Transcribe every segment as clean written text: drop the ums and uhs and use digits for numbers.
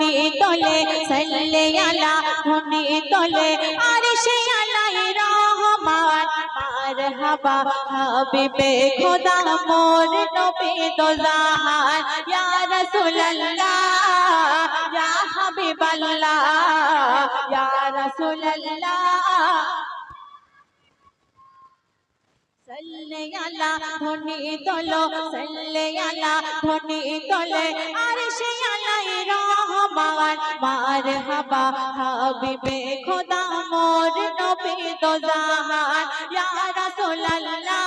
ধ্বনি তোলে সাল্লে আলা ধ্বনি তোলে আরশে আলাই রহমান মারহাবা হাবিবে খোদা মোর নবী দো জাহান ইয়া রাসূলুল্লাহ ইয়া হাবিবাল্লাহ ইয়া রাসূলুল্লাহ সাল্লে আলা ধ্বনি তোলো সাল্লে আলা ধ্বনি তোলে আরশে আলাই রহমান মারহাবা হাবিবে খোদা মোর নবী দো জাহান ইয়া রাসূলুল্লাহ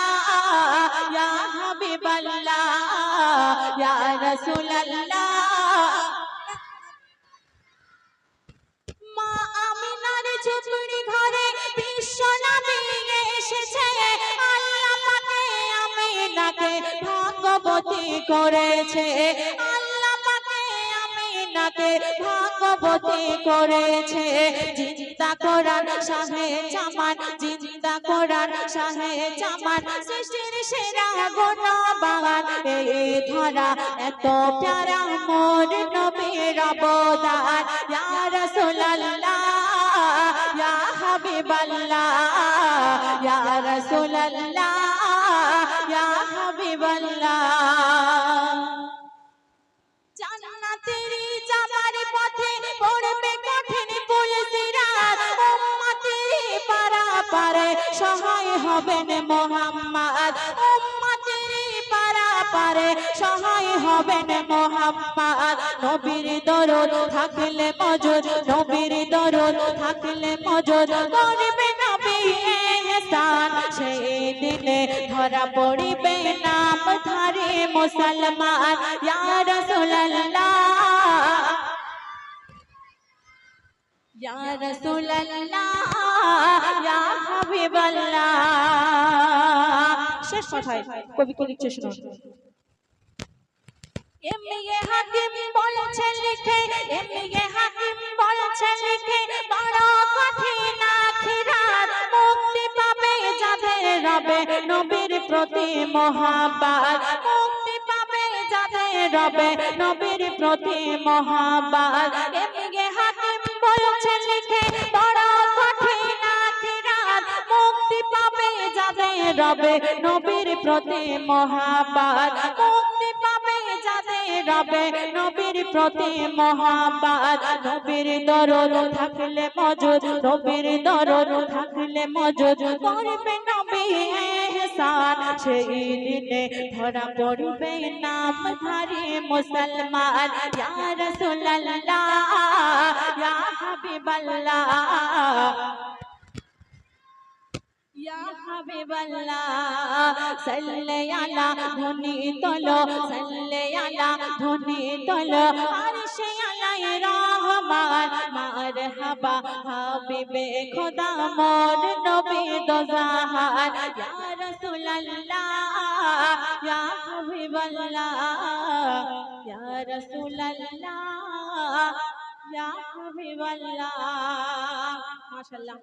ইয়া হাবিবাল্লাহ ইয়া রাসূলুল্লাহ মা আমিনার ঝুপড়ি ঘরে বিশ্ব নবী এসেছে আল্লাহ পাকে আমিনাকে ভাগ্যবতী করেছে আল্লাহ পাকে আমিনাকে ভাগ্যবতী করেছে জিন্দা কোরআন শাহে জামান জিন্দা কোরআন শাহে জামান সৃষ্টির সেরা গুণবান এই ধরা এত প্যারা মোর নবীর অবদান ইয়া রাসূলুল্লাহ ইয়া হাবিবাল্লাহ ইয়া রাসূলুল্লাহ ইয়া হাবিবাল্লাহ জান্নাতের যাবার পথে পড়বে কঠিন পুলসিরাত উম্মতের পারাপারে সহায় হবেন মুহাম্মদ উম্মতের পারাপারে সহায় হবেন মুহাম্মদ নবীর দরদ থাকলে মজুদ নবীর দরদ থাকলে মজুদ করবে নবী ইহসান সেই দিনে ধরা পড়িবে নামধারী মুসলমান ইয়া রাসূলুল্লাহ ইয়া রাসূলুল্লাহ ইয়া হাবিবাল্লাহ শেষ কথায় কবি কি লিখছে শুনুন এমএ হাকিম বলছে লিখে এমএ হাকিম বলছে লিখে বড় কঠিন আখিরাত মুক্তি পাবে যাদের রবে নবীর প্রতি মহব্বত মুক্তি পাবে যাদের রবে নবীর প্রতি মহব্বত এমএ হাকিম বলছে লিখে বড় কঠিন আখিরাত মুক্তি পাবে যাদের রবে নবীর প্রতি মহব্বত মুক্তি পাবে যাদের রবে নবীর প্রতি মহব্বত নবীর দরদ থাকলে মজুদ নবীর দরদ থাকলে মজুদ করবে নবী ইহসান সেই দিনে ধরা পড়বে নামধারী মুসলমান ইয়া রাসূলুল্লাহ ইয়া হাবিবাল্লাহ ইয়া হাবিবাল্লাহ সাল্লে আলা ধ্বনি তোলো সাল্লে আলা ধ্বনি তোলো আরশে আলাই রহমান মারহাবা হাবিবে খোদা মোর নবী দো জাহান ইয়া রাসূলুল্লাহ ইয়া হাবিবাল্লাহ ইয়া রাসূলুল্লাহ ইয়া হাবিবাল্লাহ মাশাআল্লাহ